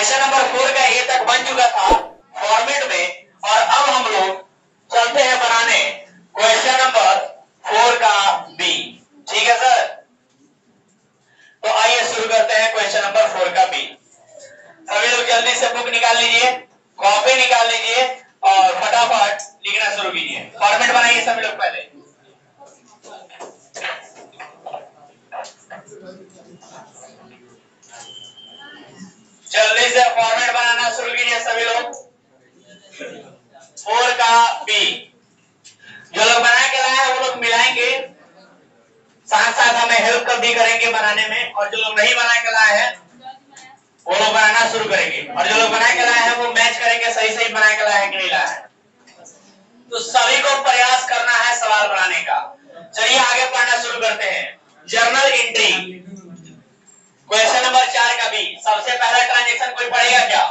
Question number 4 का ए तक बन चुका था फॉर्मेट में, और अब हम लोग चलते हैं बनाने क्वेश्चन नंबर 4 का बी। ठीक है सर, तो आइए शुरू करते हैं क्वेश्चन नंबर 4 का बी। सभी लोग जल्दी से बुक निकाल लीजिए, कॉपी निकाल लीजिए और फटाफट लिखना शुरू कीजिए। फॉर्मेट बनाइए सभी लोग पहले। जल्दी से फॉर्मेट बनाना शुरू कीजिए सभी लोग। 4 का बी जो लोग बना के लाए हैं वो लोग मिलाएंगे, साथ साथ हमें हेल्प भी करेंगे बनाने में, और जो लोग नहीं बना के लाए हैं वो लोग बनाना शुरू करेंगे, और जो लोग बना के लाए हैं वो मैच करेंगे सही सही बना के लाए हैं कि नहीं लाए हैं। तो सभी को प्रयास करना है सवाल बनाने का। चलिए आगे पढ़ना शुरू करते हैं। जर्नल एंट्री क्वेश्चन नंबर 4 का बी। सबसे पहला ट्रांजैक्शन कोई पढ़ेगा क्या?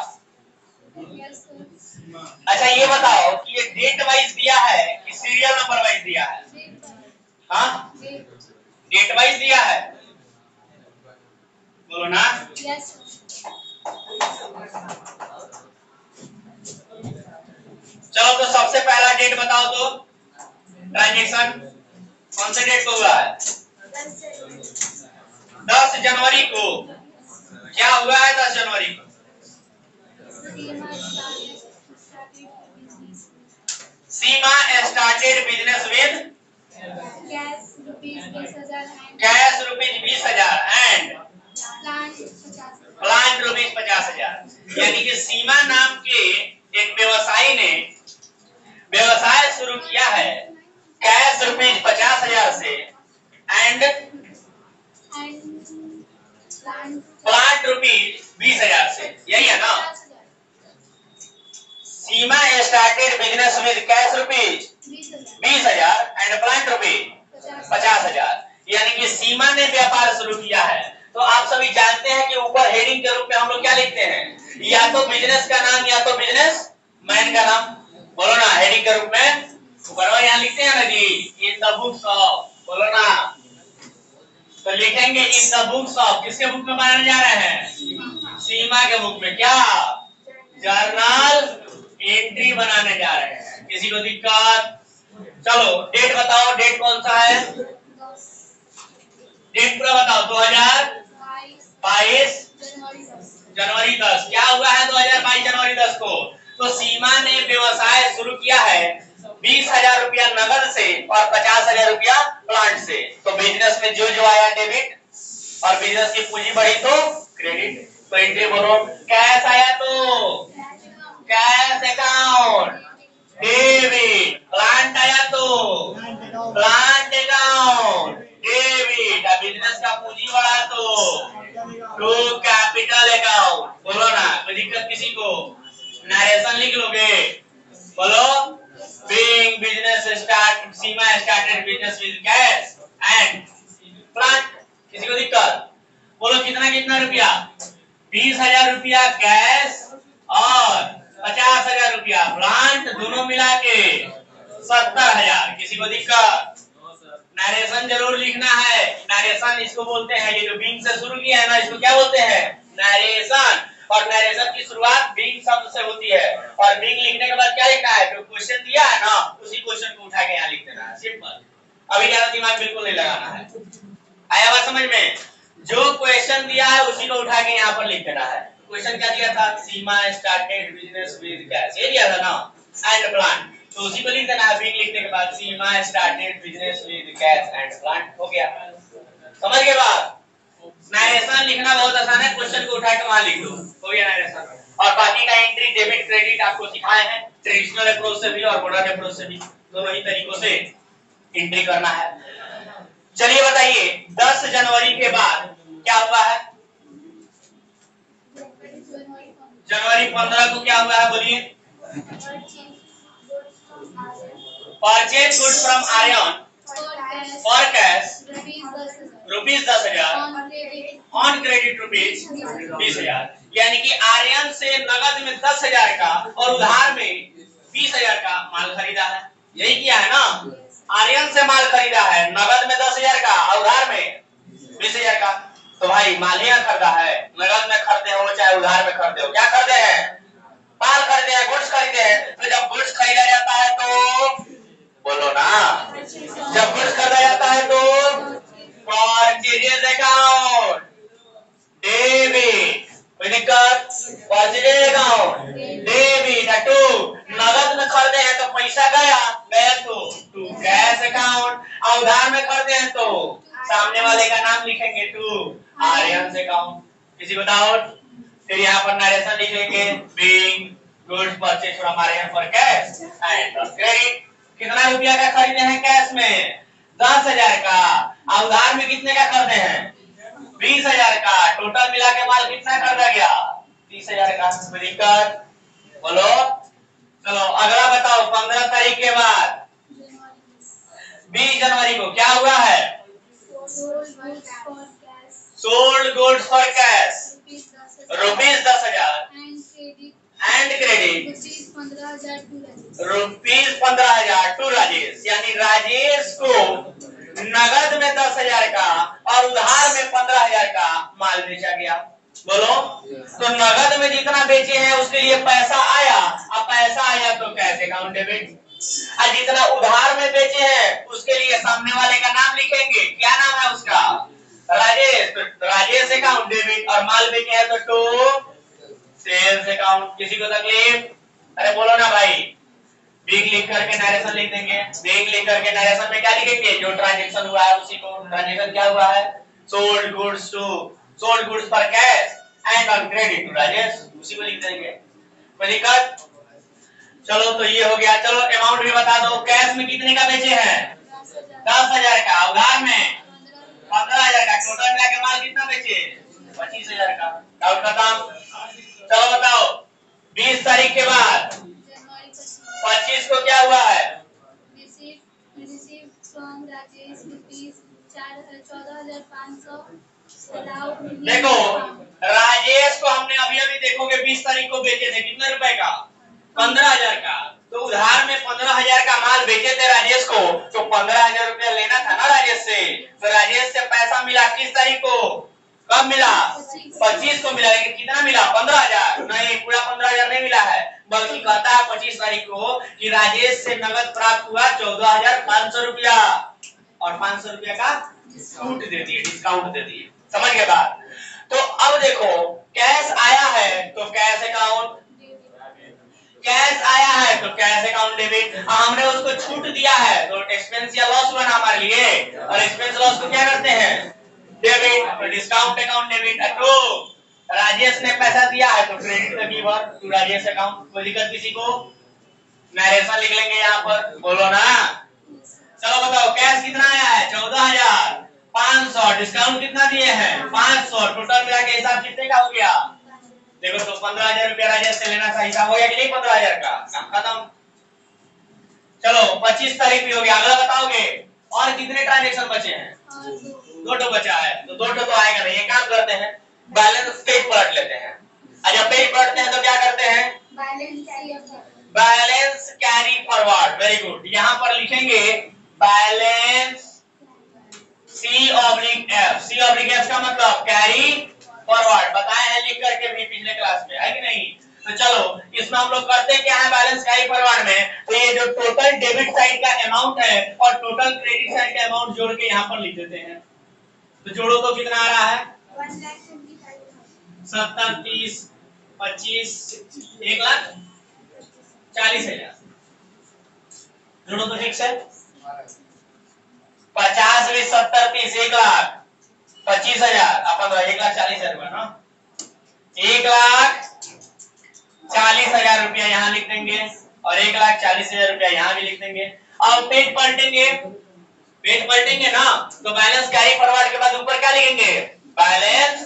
अच्छा ये बताओ कि ये डेट वाइज दिया है कि सीरियल नंबर वाइज दिया है? हाँ, डेट वाइज दिया है, बोलो ना। चलो तो सबसे पहला डेट बताओ तो ट्रांजैक्शन कौन से डेट को हुआ है? 10 जनवरी को। क्या हुआ है 10 जनवरी को? Seema started business with cash ₹20,000 and plant ₹50,000। यानी कि सीमा नाम के एक व्यवसायी ने व्यवसाय शुरू किया है कैश ₹50,000 से एंड प्लांट ₹20,000 से। यही है ना? Seema started business with cash ₹20,000 and plant ₹50,000। यानी कि सीमा ने व्यापार शुरू किया है। तो आप सभी जानते हैं कि ऊपर हेडिंग के रूप में हम लोग क्या लिखते हैं? या तो बिजनेस का नाम या तो बिजनेस मैन का नाम। बोलो ना, हेडिंग के रूप में ऊपर यहाँ लिखते हैं ना जी, इन द बुक्स ऑफ। बोलो ना, तो लिखेंगे इन द बुक्स ऑफ। किसके बुक में बनाने जा रहे हैं? सीमा के बुक में। क्या? जर्नल एंट्री बनाने जा रहे हैं। किसी को दिक्कत? चलो डेट बताओ, डेट कौन सा है? डेट पूरा बताओ। 2022 जनवरी 10। क्या हुआ है 2022 जनवरी 10 को? तो सीमा ने व्यवसाय शुरू किया है 20,000 रुपया नगद से और 50,000 रुपया प्लांट से। तो बिजनेस में जो आया डेबिट, और बिजनेस की पूंजी बढ़ी तो क्रेडिट। तो एंट्री बोलो। कैश आया तो कैश अकाउंट डेबिट, प्लांट आया तो प्लांट अकाउंट डेबिट, बिजनेस का पूंजी बढ़ा तो कैपिटल अकाउंट। बोलो ना, कोई दिक्कत किसी को? नरेशन लिख लोगे। बोलो, being business start, Seema started business with cash and plant. किसी को दिक्कत? बोलो कितना कितना रुपया? 20,000 रुपया कैश और 50,000 रुपया प्लांट, दोनों मिला के 70,000। किसी को दिक्कत? नरेशन जरूर लिखना है। नरेशन इसको बोलते हैं, ये जो बीइंग से शुरू किया है ना, इसको क्या बोलते हैं? नरेशन। और नरेशन की शुरुआत बीइंग शब्द से होती है। और बीइंग लिखने के बाद क्या लिखना है? जो क्वेश्चन दिया है ना, उसी क्वेश्चन को उठा के यहाँ लिख देना है। सिंपल। अभी ज्यादा दिमाग बिल्कुल नहीं लगाना है। आया बात समझ में? जो क्वेश्चन दिया है उसी को उठा के यहाँ पर लिख देना है। क्वेश्चन क्या दिया था? सीमा स्टार्टेड बिजनेस विद कैश, ये दिया था ना, एंड प्लांट। तो उसी को लिख देना है। बीइंग लिखने के बाद Seema started business with cash and plant. हो गया, समझ के बाद? नरेशन लिखना बहुत आसान है, क्वेश्चन को उठा के वहां लिख दो, हो गया नरेशन। और बाकी का एंट्री डेबिट क्रेडिट आपको सिखाए हैं, ट्रेडिशनल अप्रोच से भी और मॉडर्न अप्रोच से भी, दोनों ही तरीकों से एंट्री करना है। चलिए बताइए 10 जनवरी के बाद क्या हुआ है? जनवरी 15 को क्या हुआ है? बोलिए। Purchase good from Aryan for cash ₹10,000 on credit ₹20,000। यानी कि आर्यन से नगद में 10,000 का और उधार में 20,000 का माल खरीदा है। यही किया है ना? आर्यन से माल खरीदा है, नगद में 10,000 का और उधार में 20,000 का। तो भाई माल ही खरीदा है, नगद में खरीदे हो चाहे उधार में खरीदे हो, क्या खरीदे हैं? माल खरीदे हैं, गुड्स खरीदे हैं। तो जब गुड्स खरीदा जाता है तो बोलो ना, जब गुड्स खरीदा जाता है तो परचेज अकाउंट डेबिट, कोई दिक्कत? परचेज अकाउंट डेबिट टू, नगद में खरीदे हैं तो पैसा गया गया टू कैश अकाउंट, और उधार में खरीदे हैं तो सामने वाले का नाम लिखेंगे टू आर्यन अकाउंट। किसी को डाउट? फिर यहाँ पर नरेशन लिखेंगे being goods purchase from Aryan for cash and credit. कितना रुपया का खरीदे हैं कैश में? 10,000 का। और उधार में कितने का खरीदे हैं? 20,000 का। टोटल मिला के माल कितना खरीदा गया? 30,000 का। कोई दिक्कत? बोलो। चलो अगला बताओ, 15 तारीख के बाद 20 जनवरी को क्या हुआ है? Sold goods for cash rupees 10,000 and credit rupees 15,000 to Rajesh, यानी राजेश को नगद में 10,000 का और उधार में 15,000 का माल बेचा गया। बोलो। तो नगद में जितना बेचे हैं उसके लिए पैसा आया, अब पैसा आया तो कैश अकाउंट डेबिट, और जितना उधार में बेचे हैं उसके लिए सामने वाले का नाम लिखेंगे। क्या नाम है उसका? राजेश। तो राजेश अकाउंट डेबिट, और माल बेचे हैं तो टू सेल्स अकाउंट। किसी को तकलीफ? अरे बोलो ना भाई। बिग लिख करके नरेशन लिख देंगे। बिग लिख करके नरेशन में क्या लिखेंगे? जो ट्रांजैक्शन हुआ है उसी को। ट्रांजैक्शन क्या हुआ है? Sold goods for cash and on credit to Rajesh, उसी को लिख देंगे। कोई दिक्कत? चलो तो ये हो गया। चलो अमाउंट भी बता दो। कैश में कितने का बेचे हैं? 10,000 का। उधार में 15,000 का। टोटल मिला के माल कितना बेचे? 25,000 का। डाउट खत्म? चलो बताओ 20 तारीख के बाद 25 को क्या हुआ है? देखो राजेश को हमने अभी अभी देखोगे 20 तारीख को बेचे थे कितने रुपए का? 15,000 का। तो उधार में 15,000 का माल बेचे थे राजेश को, तो 15,000 रुपया लेना था ना राजेश से। तो राजेश से पैसा मिला किस तारीख को? कब मिला? 25 को मिला। लेकिन कितना मिला? 15,000 नहीं, पूरा 15,000 नहीं मिला है, बल्कि कहता है 25 तारीख को कि राजेश से नगद प्राप्त हुआ 14,500 रुपया, और 500 रुपया का छूट दे दिए, डिस्काउंट दे दिए। समझ गए बात? तो अब देखो कैश आया है तो कैश अकाउंट, कैश आया है तो कैश अकाउंट डेबिट। हमने उसको छूट दिया है तो एक्सपेंस या लॉस बना हमारे लिए, और एक्सपेंस लॉस को क्या करते हैं? डेबिट। Discount account debit. तो राजेश ने पैसा दिया है तो credit the giver to Rajesh account. कोई दिक्कत किसी को? नरेशन लिख लेंगे यहाँ पर। बोलो ना। चलो बताओ कैश कितना आया है? 14,500। डिस्काउंट कितना दिए हैं? 500। टोटल मिला के हिसाब कितने का हो गया? देखो तो 15,000 रुपया राजेश से लेना था, हिसाब हो गया कि नहीं? 15,000 का काम खत्म। चलो 25 तारीख भी हो गया। अगला बताओगे और कितने ट्रांजेक्शन बचे हैं? 2 बचा है। तो 2 तो आएगा नहीं। एक काम करते हैं, बैलेंस पेज पलट लेते हैं। जब पेज पलटते हैं तो क्या करते हैं? Balance carry forward. Very good. यहाँ पर लिखेंगे बैलेंस C/F। C/F का मतलब कैरी फॉरवर्ड। बताए हैं लिख करके भी पिछले क्लास में, है कि नहीं? तो चलो इसमें हम लोग करते क्या है बैलेंस कैरी फॉरवर्ड में? तो ये जो टोटल डेबिट साइड का अमाउंट है और टोटल क्रेडिट साइड का अमाउंट जोड़ के यहाँ पर लिख देते हैं। तो जोड़ो तो कितना आ रहा है? 70, 30, 25, 1,40,000। जोड़ो तो ठीक से। 50 में 70, 30, 1,25,000 अपन 1,40,000 रुपया ना, 1,40,000 रुपया यहाँ लिख देंगे और 1,40,000 रुपया यहाँ भी लिख देंगे। अब पेज पलटेंगे ना, तो बैलेंस कैरी फॉरवर्ड के बाद ऊपर क्या लिखेंगे? बैलेंस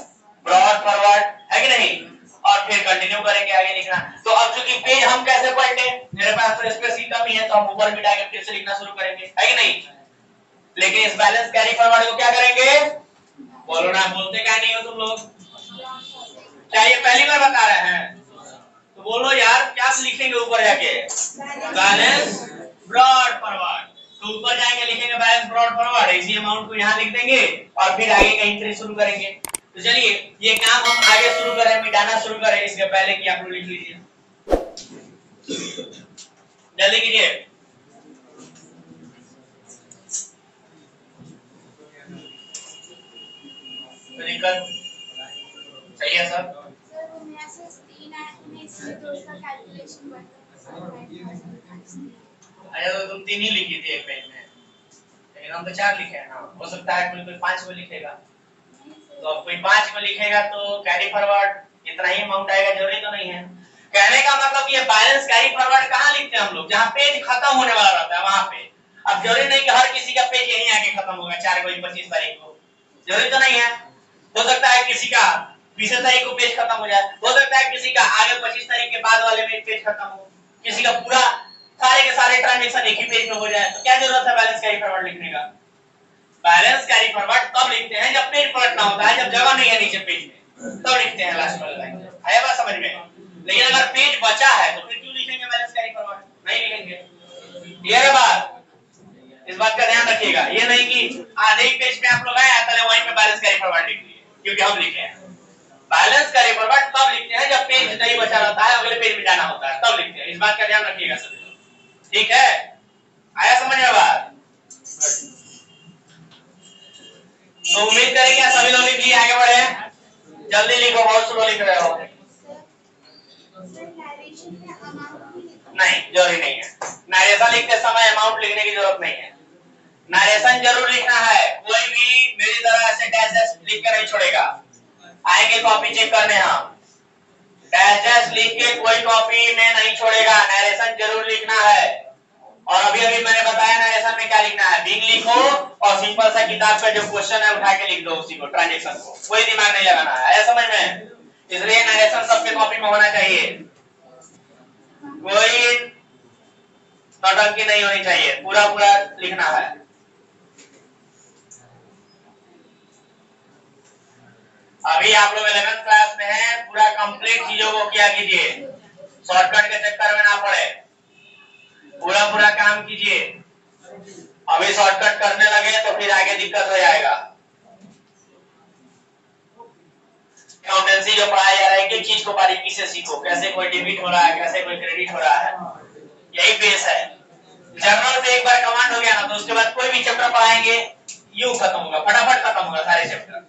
ब्रॉड फॉरवर्ड, है कि नहीं? और फिर कंटिन्यू करेंगे आगे लिखना। तो अब चूंकि पेज हम कैसे पलटे, मेरे पास तो स्पेस की कमी है तो हम ऊपर मिटा के फिर से लिखना शुरू करेंगे, है कि नहीं? लेकिन इस बैलेंस कैरी फॉरवर्ड को क्या करेंगे? बोलो ना, बोलते क्या नहीं हो तुम लोग? क्या ये पहली बार बता रहे हैं? तो बोलो यार, क्या लिखेंगे ऊपर जाके? Balance brought forward. तो ऊपर जाएंगे लिखेंगे बैलेंस ब्रॉड फॉरवर्ड, इसी अमाउंट को यहाँ लिख देंगे और फिर आगे का एंट्री शुरू करेंगे। तो चलिए ये काम हम आगे शुरू करें, मिटाना शुरू करें। इसके पहले कि आप लोग लिख लीजिए, जल्दी कीजिए। तो दिक्कत सही है सर? अच्छा तो तुम 3 ही लिखी थी एक पेज में, लेकिन हम तो 4 लिखे हैं ना। हो सकता है कोई 5 को लिखेगा, तो अब कोई 5 को लिखेगा तो कैरी फॉरवर्ड इतना ही अमाउंट आएगा, जरूरी तो नहीं है। कहने का मतलब ये बैलेंस कैरी फॉरवर्ड कहाँ लिखते हैं हम लोग? जहाँ पेज खत्म होने वाला रहता है वहां पे। अब जरूरी नहीं कि हर किसी का पेज यहीं आके खत्म होगा 4 को 25 तारीख को, जरूरी तो नहीं है। हो सकता है किसी का 20 तारीख को पेज खत्म हो जाए, हो सकता है किसी का आगे 25 तारीख के बाद वाले में पेज खत्म हो, किसी का पूरा सारे के सारे ट्रांजैक्शन एक ही पेज में हो जाए, तो क्या जरूरत है बैलेंस कैरी फॉरवर्ड लिखने का? बैलेंस कैरी फॉरवर्ड तब लिखते हैं जब पेज पलटना होता है, जब जगह नहीं है नीचे पेज में, तब लिखते हैं लास्ट वाला लाइन। आया बात समझ में? लेकिन अगर पेज बचा है तो फिर क्यों लिखेंगे बैलेंस कैरी फॉरवर्ड? नहीं लिखेंगे। ये है बात, इस बात का ध्यान रखिएगा। ये नहीं कि आधे ही पेज पे आप लोग आए पहले वहीं पे बैलेंस कैरी फॉरवर्ड लिख लिए, क्योंकि हम लिखे हैं। बैलेंस कैरी फॉरवर्ड तब लिखते हैं जब पेज नहीं बचा रहता है, अगले पेज में जाना होता है, तब लिखते हैं। इस बात का ध्यान रखिएगा सभी लोग, ठीक है? आया समझ में बात? तो उम्मीद करेंगे सभी लोग लिख लिए, आगे बढ़े। जल्दी लिखो, बहुत स्लो लिख रहे हो। नहीं, जरूरी नहीं है। नरेशन लिखते समय अमाउंट लिखने की जरूरत नहीं है। नरेशन जरूर लिखना है, कोई भी मेरी तरह ऐसे डैश डैश लिख के नहीं छोड़ेगा। आएंगे कॉपी चेक करने, हम डैश डैश लिख के कोई कॉपी में नहीं छोड़ेगा, नरेशन जरूर लिखना है। और अभी अभी मैंने बताया नरेशन में क्या लिखना है, बिंग लिखो और सिंपल सा किताब का जो क्वेश्चन है उठा के लिख दो उसी को, ट्रांजैक्शन को, कोई दिमाग नहीं लगाना है। आया समझ में? इसलिए नरेशन सबके कॉपी में होना चाहिए, कोई नौटंकी नहीं होनी चाहिए, पूरा पूरा लिखना है। अभी आप लोग 11th क्लास में हैं, पूरा कंप्लीट चीजों को किया कीजिए, शॉर्टकट के चक्कर में ना पड़े, पूरा पूरा काम कीजिए। अभी शॉर्टकट करने लगे तो फिर आगे दिक्कत हो जाएगा। अकाउंटेंसी जो पढ़ाया जा रहा है, एक चीज को बारीकी से सीखो, कैसे कोई डेबिट हो रहा है, कैसे कोई क्रेडिट हो रहा है, यही बेस है। जर्नल पे एक बार कमांड हो गया ना, तो उसके बाद कोई भी चैप्टर पढ़ाएंगे यूं खत्म होगा, फटाफट खत्म होगा सारे चैप्टर।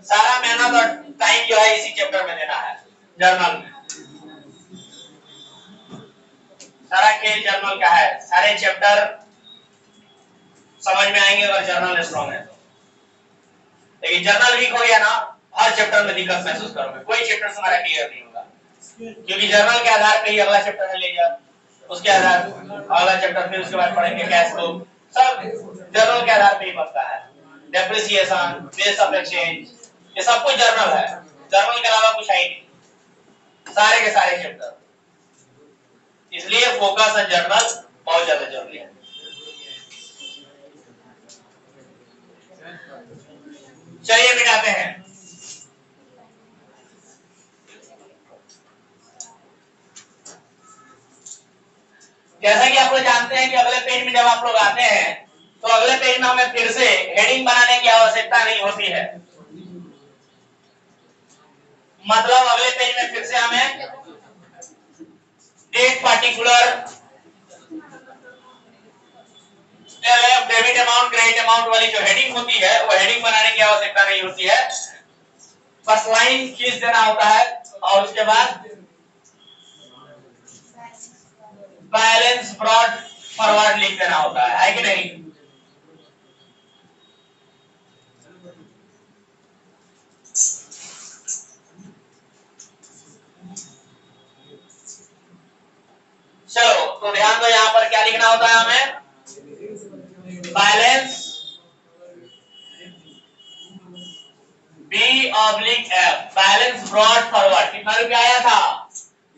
सारा मेहनत और टाइम जो है इसी चैप्टर में देना है, जर्नल में। सारा खेल जर्नल का है, सारे चैप्टर समझ में आएंगे अगर जर्नल स्ट्रॉन्ग है तो। लेकिन जर्नल वीक हो गया ना, हर चैप्टर में दिक्कत महसूस करोगे, कोई चैप्टर हमारा क्लियर नहीं होगा, क्योंकि जर्नल के आधार पे ही अगला चैप्टर है लेगा, उसके आधार अगला चैप्टर, फिर उसके बाद पढ़ेंगे कैश फ्लो, सब जर्नल के आधार पे ही बनता है। डेप्रिसिएशन, बेस ऑफ एक्सचेंज, ये सब कुछ जर्नल है, जर्नल के अलावा कुछ है ही नहीं, सारे के सारे चैप्टर। इसलिए फोकस ऑन जर्नल बहुत ज्यादा जरूरी है। चलिए मिटाते हैं। जैसा कि आप लोग जानते हैं कि अगले पेज में जब आप लोग आते हैं तो अगले पेज में हमें फिर से हेडिंग बनाने की आवश्यकता नहीं होती है। मतलब अगले पेज में फिर से हमें date particular, debit amount, credit amount वाली जो हेडिंग होती है वो हेडिंग बनाने की आवश्यकता नहीं होती है, बस लाइन खींच देना होता है और उसके बाद बैलेंस ब्रॉड फॉरवर्ड लिख देना होता है कि नहीं? चलो तो ध्यान दो, यहाँ पर क्या लिखना होता है हमें? Balance B/F, balance brought forward. कितना रुपया आया था?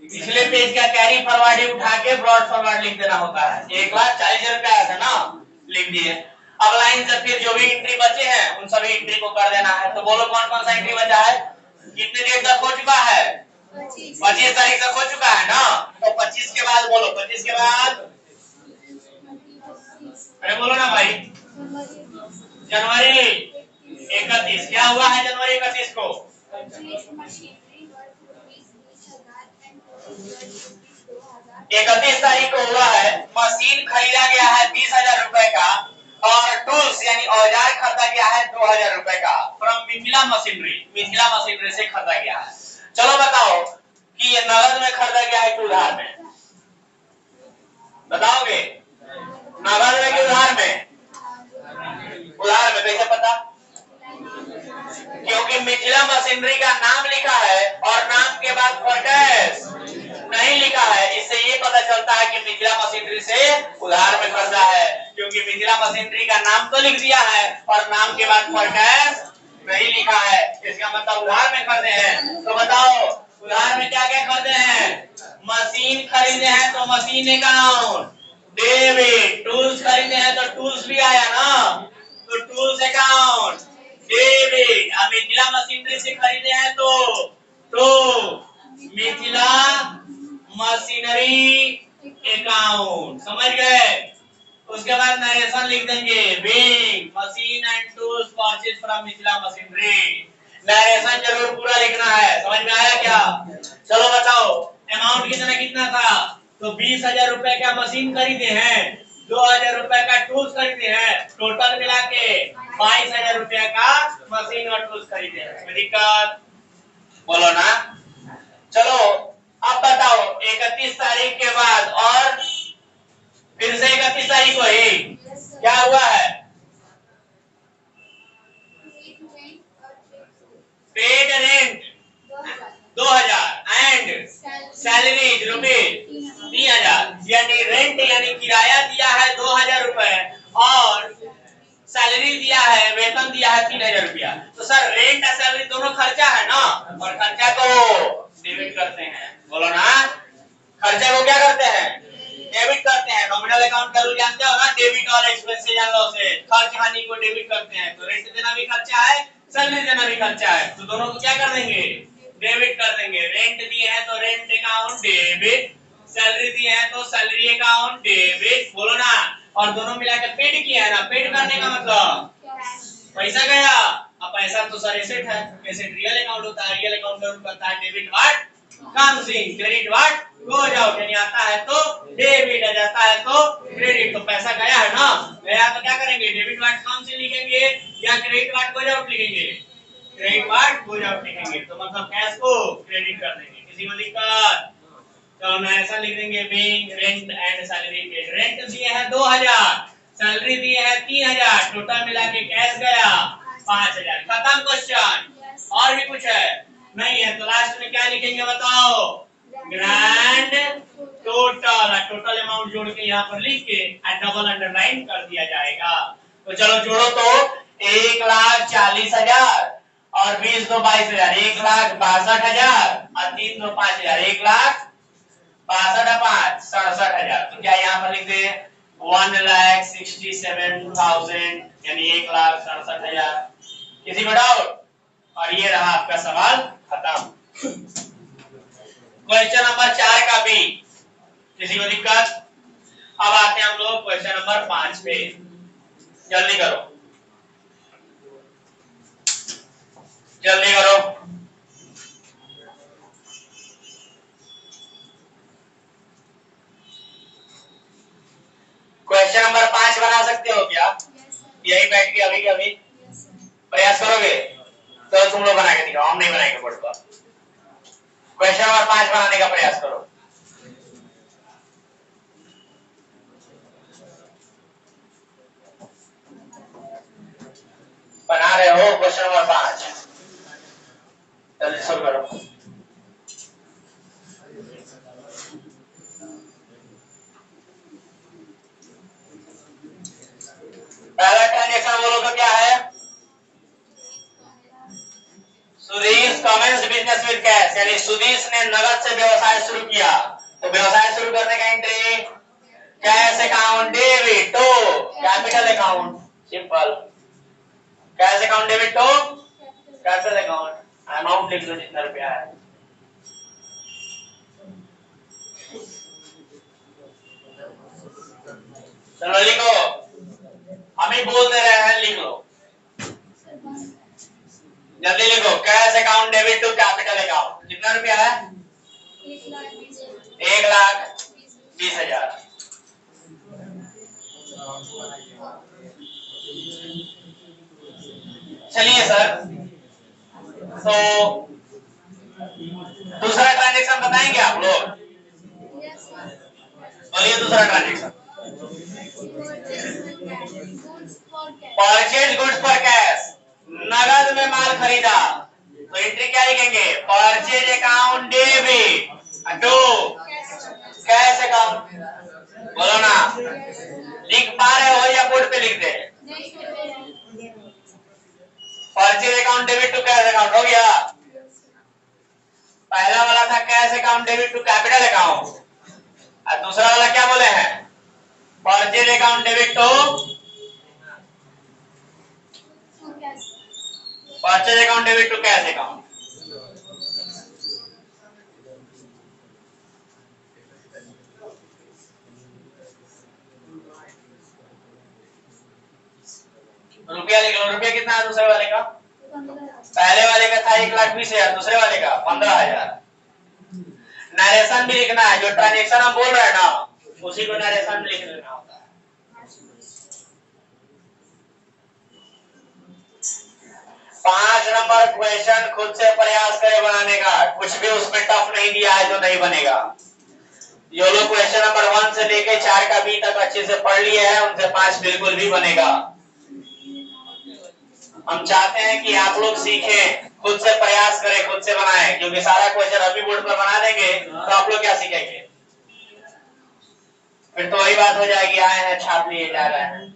पिछले पेज का कैरी फॉरवर्ड ही उठा के ब्रॉड फॉरवर्ड लिख देना होता है। 1,40,000 रुपया आया था ना, लिख दिए। अब लाइन से फिर जो भी एंट्री बचे हैं उन सभी एंट्री को कर देना है। तो बोलो कौन कौन सा एंट्री बचा है? कितने डेट तक हो चुका है? 25 तारीख तक हो चुका है ना, तो 25 के बाद बोलो, 25 के बाद, अरे बोलो ना भाई, जनवरी, 31 क्या हुआ है जनवरी 31 को? 31 तारीख को हुआ है, मशीन खरीदा गया है 20,000 रुपए का और टूल्स यानी औजार खरीदा गया है 2,000 रुपए का फ्रॉम मिथिला मशीनरी से खरीदा गया है। चलो बताओ कि ये नगद में खरीदा गया है कि उधार में? बताओगे नगद में कि उधार में? उधार में। कैसे पता? क्योंकि मिथिला मशीनरी का नाम लिखा है और नाम के बाद परचेस नहीं लिखा है, इससे ये पता चलता है कि मिथिला मशीनरी से उधार में खरीदा है, क्योंकि मिथिला मशीनरी का नाम तो लिख दिया है और नाम के बाद परचेस नहीं लिखा है, इसका मतलब उधार में खरीदे हैं। तो बताओ उधार में क्या क्या खरीदे हैं? मशीन खरीदे हैं तो मशीन अकाउंट डेबिट, टूल्स खरीदे हैं तो टूल्स भी आया ना, तो टूल्स अकाउंट डेबिट। अब मिथिला मशीनरी से खरीदे हैं तो मिथिला मशीनरी अकाउंट, समझ गए? उसके बाद नरेशन लिख देंगे, being machine and tools purchase from Mithila machinery. Narration जरूर पूरा लिखना है, समझ में आया क्या? चलो बताओ अमाउंट कितना था? तो 20,000 रुपए का मशीन खरीदे हैं, 2,000 रुपए का टूल्स खरीदे हैं, टोटल मिला के 22,000 रुपए का मशीन और टूल्स खरीदे हैं। कोई दिक्कत? बोलो ना। चलो अब बताओ 31 तारीख के बाद और फिर से 31 तारीख को ही क्या हुआ है? Paid rent 2,000 and salaries rupees 3,000, यानी रेंट यानी किराया दिया है 2,000 रुपए और सैलरी दिया है, वेतन दिया है 3,000 रुपया। तो सर रेंट और सैलरी दोनों खर्चा है ना, और खर्चा को डेबिट करते हैं। बोलो ना, खर्चा को क्या करते हैं? डेबिट करते हैं। नॉमिनल अकाउंट का रूल जानते हो ना, डेबिट और एक्सपेंस जान लो से, खर्च हानि को डेबिट करते हैं। तो रेंट देना भी खर्चा है, सैलरी देना भी खर्चा है, तो दोनों को क्या कर देंगे? डेबिट कर देंगे। रेंट दिए हैं तो रेंट अकाउंट डेबिट, सैलरी दिए हैं तो सैलरी अकाउंट डेबिट। बोलो ना, और दोनों मिलाकर पेड किया है ना, पेड करने का मतलब पैसा गया। अब पैसा तो सर एसेट है, एसेट रियल अकाउंट होता है, रियल अकाउंट में करता है debit what comes in, credit what goes out, यानी आता है तो डेबिट, आ जाता है तो क्रेडिट। तो पैसा गया है ना, गया तो क्या करेंगे? डेबिट व्हाट कम्स इन लिखेंगे या क्रेडिट व्हाट गोज आउट लिखेंगे? क्रेडिट व्हाट गोज आउट लिखेंगे, तो मतलब कैश को क्रेडिट कर देंगे। किसी को दिक्कत? तो हम ऐसा लिख देंगे, being rent and salary paid. Rent दिए है 2,000, सैलरी दिए है 3,000, टोटल मिला के कैश गया 5,000। खत्म क्वेश्चन। और भी कुछ है? नहीं है, तो लास्ट में क्या लिखेंगे बताओ? ग्रैंड टोटल, टोटल अमाउंट जोड़ के यहाँ पर लिख के डबल अंडरलाइन कर दिया जाएगा। तो चलो जोड़ो तो 1,40,000 और 20 दो 22,000, 1,62,000 और 3 दो 5,000, 1,62,500 67,000। तो क्या यहाँ पर लिख दे 1,67,000 यानी 1,67,000। किसी को डाउट? और ये रहा आपका सवाल खत्म। क्वेश्चन नंबर 4 का भी किसी को दिक्कत? अब आते हैं हम लोग क्वेश्चन नंबर 5 पे, जल्दी करो जल्दी करो। क्वेश्चन नंबर 5 बना सकते हो क्या? यही बैठ के अभी के अभी प्रयास करोगे तो तुम लोग बना के दिखाओ, हम नहीं बनाएंगे बोर्ड पर। क्वेश्चन नंबर 5 बनाने का प्रयास करो। बना रहे हो क्वेश्चन नंबर 5? जल्दी शुरू करो। पहला ट्रांजेक्शन बोलो तो क्या है? Sudhish commences business with cash, यानी सुधीश ने नगद से व्यवसाय शुरू किया। तो व्यवसाय शुरू करने का entry cash account debit to capital account, simple. Cash account debit to capital account, amount लिख दो जितना रुपया है। चलो लिखो, हम ही बोल दे रहे हैं, लिख लो। Account debit to capital account. कितना रुपया है? 1,20,000। चलिए सर, तो दूसरा ट्रांजेक्शन बताएंगे आप लोग? बोलिए दूसरा transaction. Purchase goods for cash, नगद में माल खरीदा, तो एंट्री क्या लिखेंगे? Purchase account debit to cash account. बोलो ना, लिख पा रहे हो या बोर्ड पे लिख दे? Purchase account debit to cash account हो गया। पहला वाला था cash account debit to capital account, और दूसरा वाला क्या बोले हैं? Purchase account debit to purchase account debit to cash account. रुपया लिख लो। रुपया कितना है दूसरे वाले का? पहले वाले का था 1,20,000, दूसरे वाले का 15,000। नरेशन भी लिखना है, जो ट्रांजेक्शन हम बोल रहे हैं ना उसी को नरेशन में लिख लेना होता है। पांच नंबर क्वेश्चन खुद से प्रयास करें बनाने का, कुछ भी उसमें टफ नहीं दिया है जो नहीं बनेगा। जो लोग क्वेश्चन नंबर 1 से लेके 4 का बी तक अच्छे से पढ़ लिए हैं उनसे 5 बिल्कुल भी बनेगा। हम चाहते हैं कि आप लोग सीखें, खुद से प्रयास करें, खुद से बनाएं, क्योंकि सारा क्वेश्चन अभी बोर्ड पर बना देंगे तो आप लोग क्या सीखेंगे? फिर तो वही बात हो जाएगी, आए हैं छाप लिए जा रहे हैं,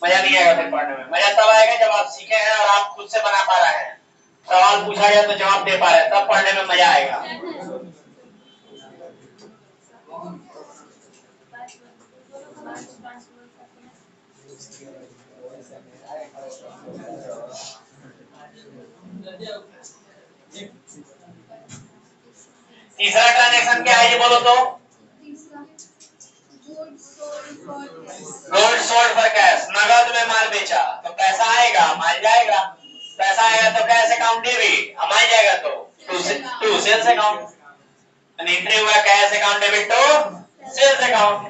मजा नहीं आएगा फिर पढ़ने में। मजा तब आएगा जब आप सीखे हैं और आप खुद से बना पा रहे हैं, सवाल पूछा जाए तो जवाब दे पा रहे हैं, तब पढ़ने में मजा आएगा। तीसरा ट्रांजेक्शन क्या है ये बोलो तो? गुड्स सोल्ड फॉर कैश, नगद में माल बेचा तो पैसा आएगा, माल जाएगा। पैसा आएगा तो कैश अकाउंट डेबिट, माल जाएगा तो टू सेल्स अकाउंट। एंट्री हुआ cash account debit to sales account.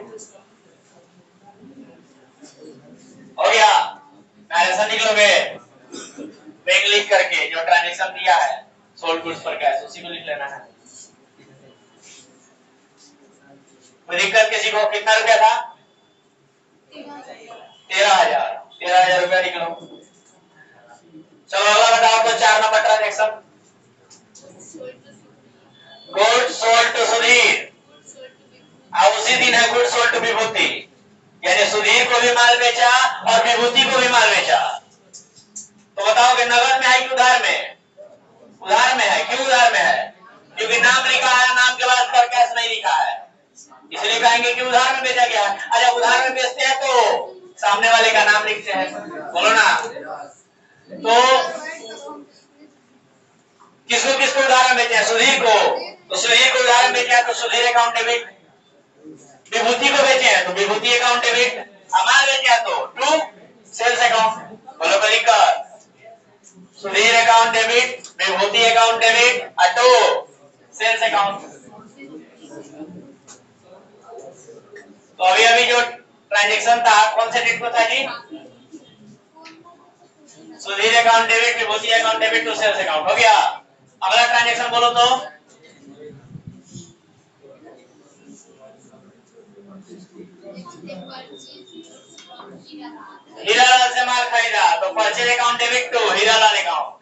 हो गया। नरेशन लिख लोगे बैंक लिख करके, जो ट्रांजेक्शन दिया है सोल्ड गुड्स फॉर कैश उसी को लिख लेना है। कोई दिक्कत किसी को? कितना रुपया था? 13,000। 13,000 रुपया लिख लो। चलो अगला बताओ तो 4 number transaction. Good sold to Sudhir, अब उसी दिन है गुड सोल्ड टू विभूति, यानी सुधीर को भी माल बेचा और विभूति को भी माल बेचा। तो बताओ कि नगद में है कि उधार में? उधार में है। क्यों उधार में है? क्योंकि नाम लिखा है, नाम के बाद पर कैश नहीं लिखा है, इसलिए कहेंगे कि उधार में बेचा गया। अच्छा उधार में बेचते हैं तो सामने वाले का नाम लिखते हैं, बोलो ना। तो किसको किसको उधार में बेचे हैं? सुधीर को, तो सुधीर को उधार में बेचा है तो सुधीर अकाउंट डेबिट। विभूति को बेचे हैं तो विभूति अकाउंट डेबिट। माल बेचे हैं तो टू सेल्स अकाउंट। बोलो कलिक कर, Sudhir account debit, Vibhuti account debit, to sales account. तो अभी अभी जो ट्रांजेक्शन था कौन से डेट को था जी? Sudhir account debit, Vibhuti account debit to sales account. हो गया। अगला ट्रांजेक्शन बोलो तो? हीरालाल से माल खरीदा तो purchase account debit to Hiralal account.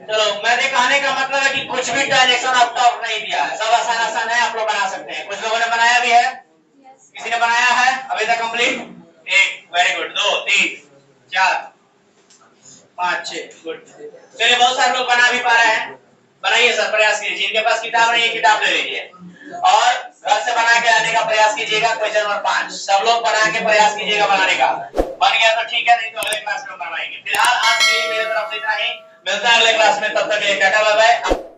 चलो मेरे कहने का मतलब है कि कुछ भी ट्रांजेक्शन अब टफ नहीं दिया है, सब आसान आसान है, आप लोग बना सकते हैं। कुछ लोगों ने बनाया भी है, किसी ने बनाया है अभी तक कंप्लीट? 1 very good, 2 3 4 5 6 good. चलिए बहुत सारे लोग बना भी पा रहे हैं, बनाइए सर, प्रयास कीजिए। जिनके पास किताब नहीं है किताब ले लीजिए और घर से बना के लाने का प्रयास कीजिएगा। क्वेश्चन नंबर 5 सब लोग बना के प्रयास कीजिएगा बनाने का। बन गया तो ठीक है, नहीं तो अगले क्लास में बनवाएंगे। फिलहाल आज के लिए मेरी तरफ से इतना ही, मिलता है अगले क्लास में, तब तक के लिए टाटा बाय बाय।